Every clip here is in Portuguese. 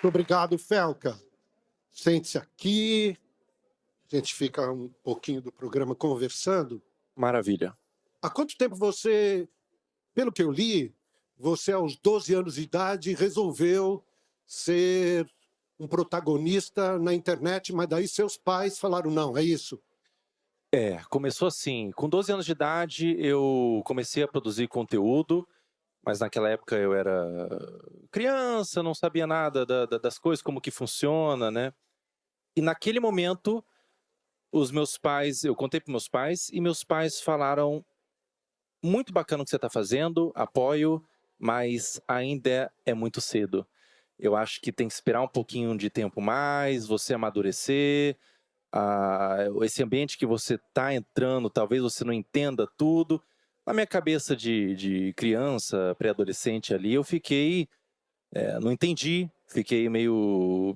Muito obrigado, Felca. Sente-se aqui, a gente fica um pouquinho do programa conversando. Maravilha. Há quanto tempo você, pelo que eu li, você aos 12 anos de idade resolveu ser um protagonista na internet, mas daí seus pais falaram não, é isso? Começou assim, com 12 anos de idade eu comecei a produzir conteúdo, mas naquela época eu era criança, não sabia nada das coisas, como que funciona, né? E naquele momento, eu contei para meus pais, e meus pais falaram, muito bacana o que você está fazendo, apoio, mas ainda é muito cedo. Eu acho que tem que esperar um pouquinho de tempo mais, você amadurecer, esse ambiente que você está entrando, talvez você não entenda tudo. Na minha cabeça de criança, pré-adolescente ali, eu fiquei, não entendi, fiquei meio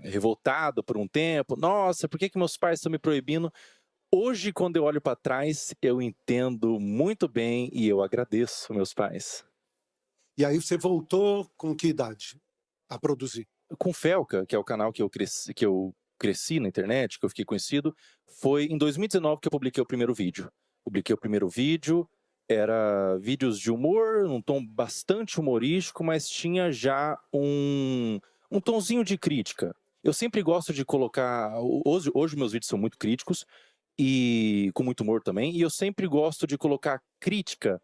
revoltado por um tempo. Nossa, por que meus pais estão me proibindo? Hoje, quando eu olho para trás, eu entendo muito bem e eu agradeço meus pais. E aí você voltou com que idade a produzir? Com Felca, que é o canal que eu cresci na internet, que eu fiquei conhecido, foi em 2019 que eu publiquei o primeiro vídeo. Publiquei o primeiro vídeo, era vídeos de humor, um tom bastante humorístico, mas tinha já um tonzinho de crítica. Eu sempre gosto de colocar... Hoje meus vídeos são muito críticos, e com muito humor também, e eu sempre gosto de colocar crítica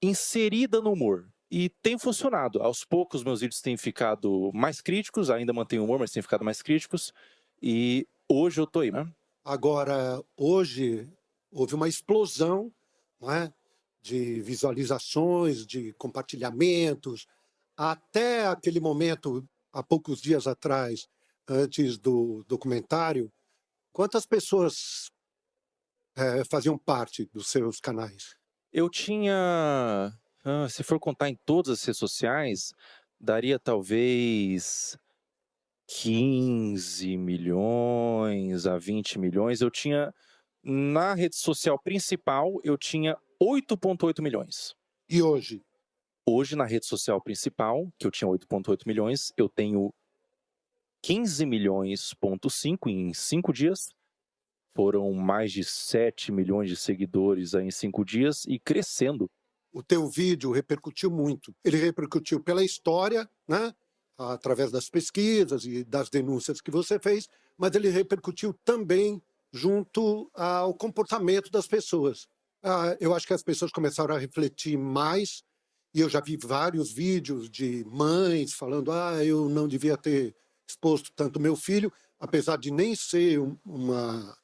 inserida no humor. E tem funcionado. Aos poucos, meus vídeos têm ficado mais críticos, ainda mantenho humor, mas têm ficado mais críticos. E hoje eu tô aí, né? Agora, hoje, houve uma explosão, não é? De visualizações, de compartilhamentos. Até aquele momento, há poucos dias atrás, antes do documentário, quantas pessoas faziam parte dos seus canais? Eu tinha, se for contar em todas as redes sociais, daria talvez 15 milhões a 20 milhões. Eu tinha, na rede social principal, eu tinha 8,8 milhões. E hoje? Hoje, na rede social principal, que eu tinha 8,8 milhões, eu tenho 15 milhões,5 em 5 dias. Foram mais de 7 milhões de seguidores aí em 5 dias e crescendo. O teu vídeo repercutiu muito. Ele repercutiu pela história, né? Através das pesquisas e das denúncias que você fez, mas ele repercutiu também junto ao comportamento das pessoas. Eu acho que as pessoas começaram a refletir mais, e eu já vi vários vídeos de mães falando eu não devia ter exposto tanto meu filho, apesar de nem ser uma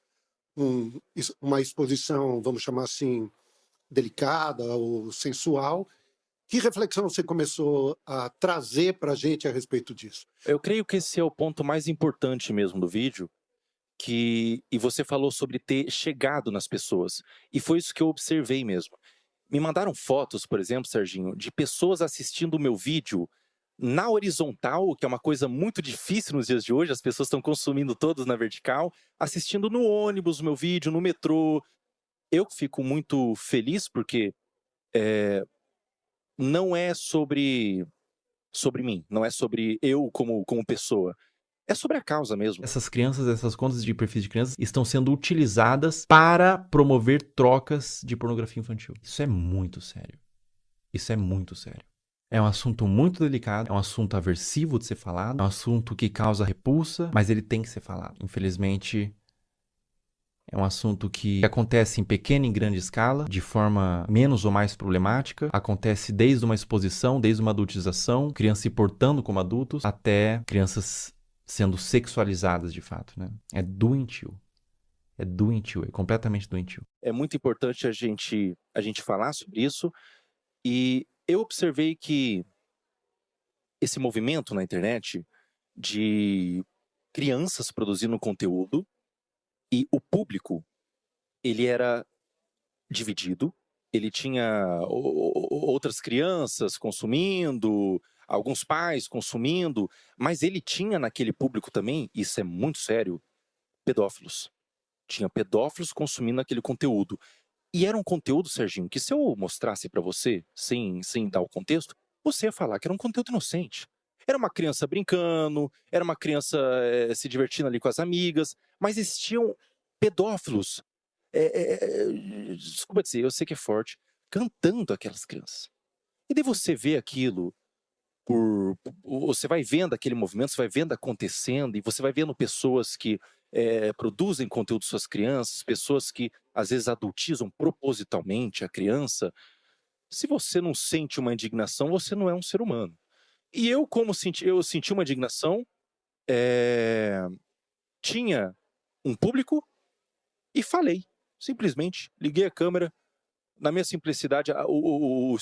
exposição, vamos chamar assim, delicada ou sensual. Que reflexão você começou a trazer para a gente a respeito disso? Eu creio que esse é o ponto mais importante mesmo do vídeo, e você falou sobre ter chegado nas pessoas, e foi isso que eu observei mesmo. Me mandaram fotos, por exemplo, Serginho, de pessoas assistindo o meu vídeo na horizontal, que é uma coisa muito difícil nos dias de hoje, as pessoas estão consumindo todos na vertical, assistindo no ônibus o meu vídeo, no metrô. Eu fico muito feliz porque não é sobre mim, não é sobre eu como pessoa. É sobre a causa mesmo. Essas crianças, essas contas de perfis de crianças estão sendo utilizadas para promover trocas de pornografia infantil. Isso é muito sério. Isso é muito sério. É um assunto muito delicado, é um assunto aversivo de ser falado, é um assunto que causa repulsa, mas ele tem que ser falado. Infelizmente, é um assunto que acontece em pequena e grande escala, de forma menos ou mais problemática. Acontece desde uma exposição, desde uma adultização, crianças se portando como adultos, até crianças sendo sexualizadas de fato, né? É doentio. É doentio, é completamente doentio. É muito importante a gente falar sobre isso, e eu observei que esse movimento na internet de crianças produzindo conteúdo, e o público, ele era dividido, ele tinha outras crianças consumindo, alguns pais consumindo, mas ele tinha naquele público também, isso é muito sério, pedófilos. Tinha pedófilos consumindo aquele conteúdo. E era um conteúdo, Serginho, que se eu mostrasse pra você, sem dar o contexto, você ia falar que era um conteúdo inocente. Era uma criança brincando, era uma criança se divertindo ali com as amigas, mas existiam pedófilos, desculpa dizer, eu sei que é forte, cantando aquelas crianças. E daí você vê aquilo, você vai vendo aquele movimento, você vai vendo acontecendo, e você vai vendo pessoas que produzem conteúdo para suas crianças, pessoas que às vezes adultizam propositalmente a criança. Se você não sente uma indignação, você não é um ser humano. E eu, eu senti uma indignação, tinha um público e falei. Simplesmente, liguei a câmera, na minha simplicidade, o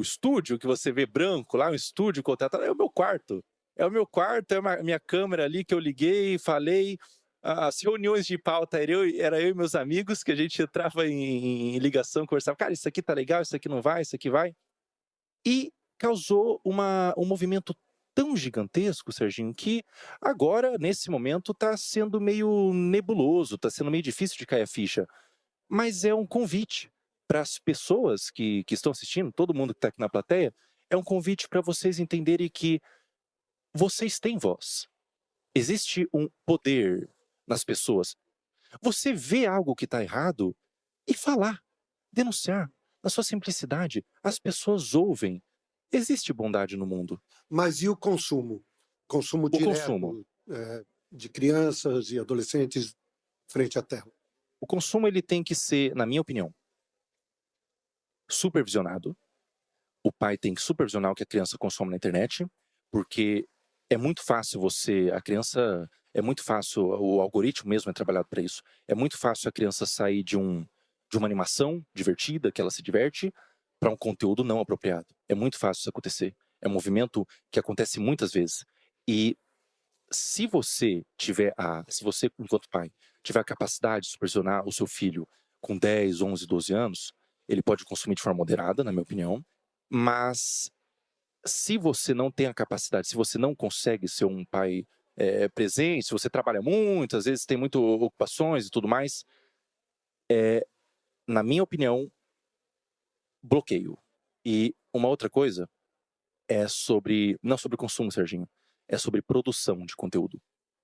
estúdio que você vê branco lá, um estúdio contratado, é o meu quarto. É o meu quarto, é a minha câmera ali que eu liguei, falei. As reuniões de pauta era eu e meus amigos, que a gente entrava em ligação, conversava, cara, isso aqui tá legal, isso aqui não vai, isso aqui vai. E causou um movimento tão gigantesco, Serginho, que agora, nesse momento, tá sendo meio nebuloso, tá sendo meio difícil de cair a ficha. Mas é um convite para as pessoas que estão assistindo, todo mundo que está aqui na plateia, é um convite para vocês entenderem que vocês têm voz. Existe um poder nas pessoas. Você vê algo que está errado e falar, denunciar, na sua simplicidade. As pessoas ouvem. Existe bondade no mundo. Mas e o consumo? Consumo direto consumo. De crianças e adolescentes frente à tela. O consumo ele tem que ser, na minha opinião, supervisionado. O pai tem que supervisionar o que a criança consome na internet, porque é muito fácil é muito fácil, o algoritmo mesmo é trabalhado para isso. É muito fácil a criança sair de uma animação divertida, que ela se diverte, para um conteúdo não apropriado. É muito fácil isso acontecer. É um movimento que acontece muitas vezes. E se você, enquanto pai, tiver a capacidade de supervisionar o seu filho com 10, 11, 12 anos, ele pode consumir de forma moderada, na minha opinião, mas se você não tem a capacidade, se você não consegue ser um pai presente, se você trabalha muito, às vezes tem muitas ocupações e tudo mais, na minha opinião, bloqueio. E uma outra coisa não sobre consumo, Serginho, é sobre produção de conteúdo.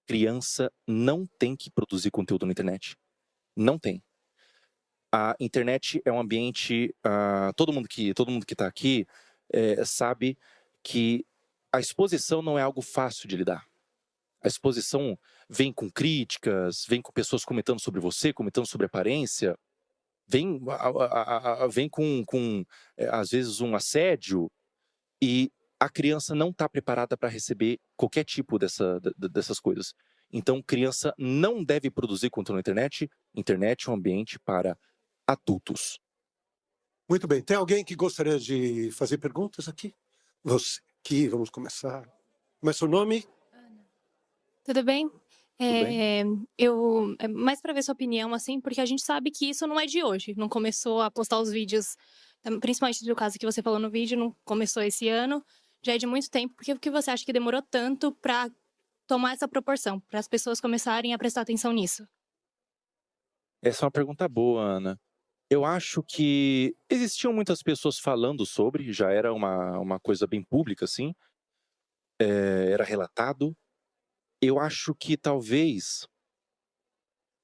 Criança não tem que produzir conteúdo na internet. Não tem. A internet é um ambiente, todo mundo que está aqui sabe que a exposição não é algo fácil de lidar. A exposição vem com críticas, vem com pessoas comentando sobre você, comentando sobre aparência, vem com às vezes um assédio, e a criança não está preparada para receber qualquer tipo dessas coisas. Então, criança não deve produzir conteúdo na internet. Internet é um ambiente para adultos. Muito bem. Tem alguém que gostaria de fazer perguntas aqui? Você aqui, vamos começar. Começa o nome? Ana. Tudo bem? Eu mais para ver sua opinião, assim, porque a gente sabe que isso não é de hoje. Não começou a postar os vídeos, principalmente do caso que você falou no vídeo, não começou esse ano, já é de muito tempo. Por que você acha que demorou tanto para tomar essa proporção, para as pessoas começarem a prestar atenção nisso? Essa é uma pergunta boa, Ana. Eu acho que existiam muitas pessoas falando sobre, já era uma coisa bem pública, assim, era relatado. Eu acho que talvez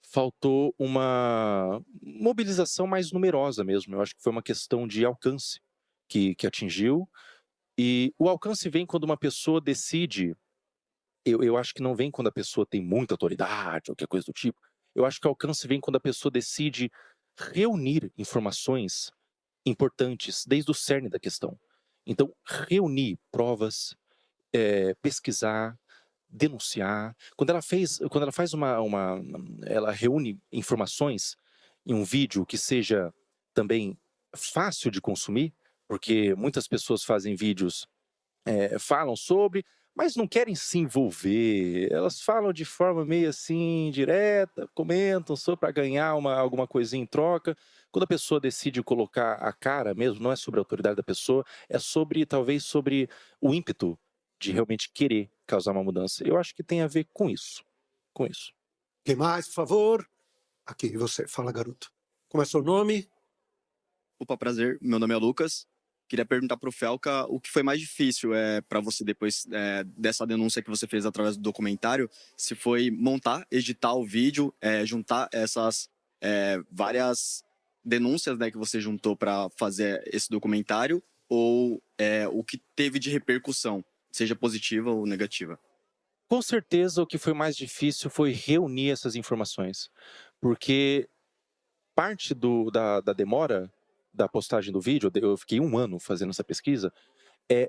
faltou uma mobilização mais numerosa mesmo. Eu acho que foi uma questão de alcance que atingiu. E o alcance vem quando uma pessoa decide. Eu acho que não vem quando a pessoa tem muita autoridade ou qualquer coisa do tipo. Eu acho que o alcance vem quando a pessoa decide reunir informações importantes desde o cerne da questão. Então, reunir provas, pesquisar, denunciar. Quando ela faz ela reúne informações em um vídeo que seja também fácil de consumir, porque muitas pessoas fazem vídeos, falam sobre, mas não querem se envolver. Elas falam de forma meio assim, direta, comentam só para ganhar alguma coisinha em troca. Quando a pessoa decide colocar a cara mesmo, não é sobre a autoridade da pessoa, é talvez sobre o ímpeto de realmente querer causar uma mudança. Eu acho que tem a ver com isso. Com isso. Quem mais, por favor? Aqui, você. Fala, garoto. Como é seu nome? Opa, prazer. Meu nome é Lucas. Queria perguntar para o Felca o que foi mais difícil para você depois dessa denúncia que você fez através do documentário, se foi montar, editar o vídeo, juntar essas várias denúncias, né, que você juntou para fazer esse documentário, ou o que teve de repercussão, seja positiva ou negativa. Com certeza o que foi mais difícil foi reunir essas informações, porque parte da demora da postagem do vídeo, eu fiquei 1 ano fazendo essa pesquisa,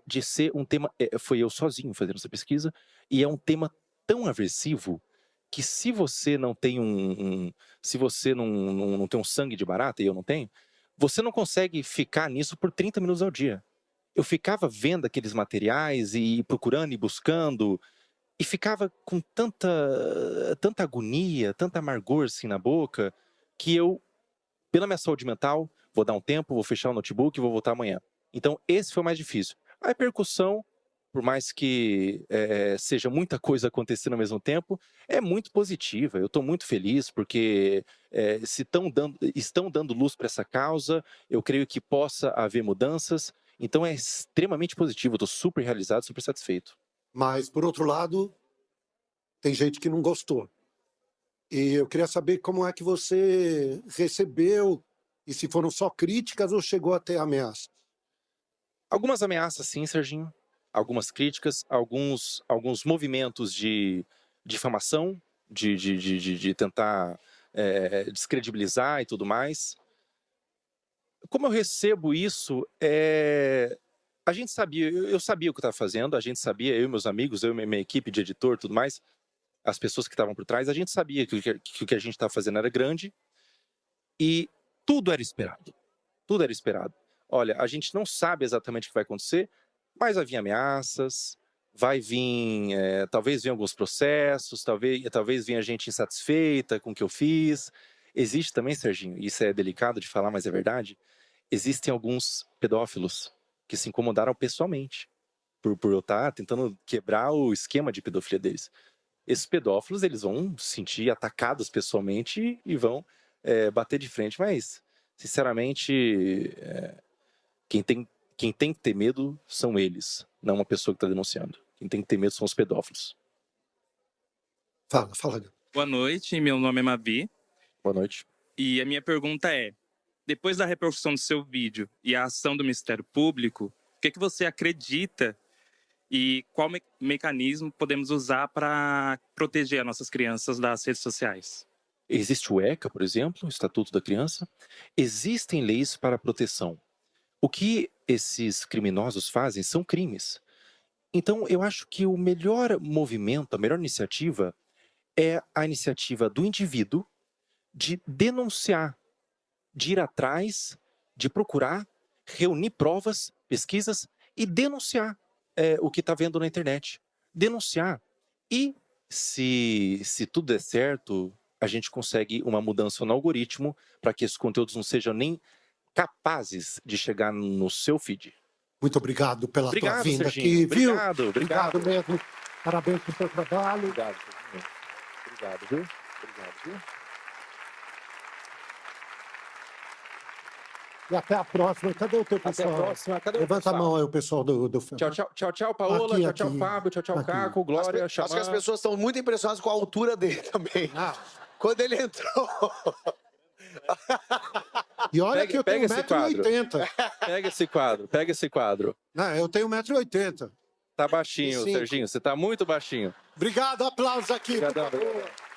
de ser um tema, foi eu sozinho fazendo essa pesquisa, e é um tema tão aversivo que se você não tem se você não tem um sangue de barata, e eu não tenho, você não consegue ficar nisso por 30 minutos ao dia. Eu ficava vendo aqueles materiais e procurando e buscando, e ficava com tanta agonia, tanta amargor assim na boca, que eu, pela minha saúde mental, vou dar um tempo, vou fechar o notebook e vou voltar amanhã. Então, esse foi o mais difícil. A repercussão, por mais que seja muita coisa acontecendo ao mesmo tempo, é muito positiva. Eu estou muito feliz porque se estão dando luz para essa causa, eu creio que possa haver mudanças. Então, é extremamente positivo. Eu estou super realizado, super satisfeito. Mas, por outro lado, tem gente que não gostou. E eu queria saber como é que você recebeu, e se foram só críticas ou chegou até ameaças? Algumas ameaças, sim, Serginho. Algumas críticas, alguns movimentos de difamação, de tentar descredibilizar e tudo mais. Como eu recebo isso, a gente sabia, eu sabia o que eu estava fazendo, a gente sabia, eu e meus amigos, eu e minha equipe de editor e tudo mais, as pessoas que estavam por trás, a gente sabia que o que a gente estava fazendo era grande e tudo era esperado. Tudo era esperado. Olha, a gente não sabe exatamente o que vai acontecer, mas vai vir ameaças, vai vir, talvez venham alguns processos, talvez venha gente insatisfeita com o que eu fiz. Existe também, Serginho, isso é delicado de falar, mas é verdade, existem alguns pedófilos que se incomodaram pessoalmente por eu estar tentando quebrar o esquema de pedofilia deles. Esses pedófilos, eles vão se sentir atacados pessoalmente e vão bater de frente, mas, sinceramente, quem tem que ter medo são eles, não uma pessoa que está denunciando. Quem tem que ter medo são os pedófilos. Fala. Boa noite, meu nome é Mavi. Boa noite. E a minha pergunta é, depois da repercussão do seu vídeo e a ação do Ministério Público, o que você acredita e qual mecanismo podemos usar para proteger as nossas crianças das redes sociais? Existe o ECA, por exemplo, o Estatuto da Criança. Existem leis para proteção. O que esses criminosos fazem são crimes. Então, eu acho que o melhor movimento, a melhor iniciativa é a iniciativa do indivíduo de denunciar, de ir atrás, de procurar, reunir provas, pesquisas e denunciar o que está vendo na internet. Denunciar. E se tudo der certo, a gente consegue uma mudança no algoritmo para que esses conteúdos não sejam nem capazes de chegar no seu feed. Muito obrigado pela tua vinda Serginho. aqui, viu? Obrigado Mesmo. Parabéns pelo seu trabalho. Obrigado, Serginho. Obrigado, viu? Obrigado, viu? E até a próxima. Cadê o teu pessoal? Até a próxima. Cadê o Levanta pessoal? a mão aí, o pessoal do Tchau, Paola. Aqui, tchau, aqui. Fábio. Tchau, Aqui. Caco. Glória, Acho que as Xamã. pessoas estão muito impressionadas com a altura dele também. Quando ele entrou... E olha que eu tenho Pega esse quadro. 1,80m. Pega esse quadro. Não, eu tenho 1,80m. Tá baixinho, Sim. Serginho. Você tá muito baixinho. Obrigado, aplausos aqui. Obrigadão, por favor. obrigado.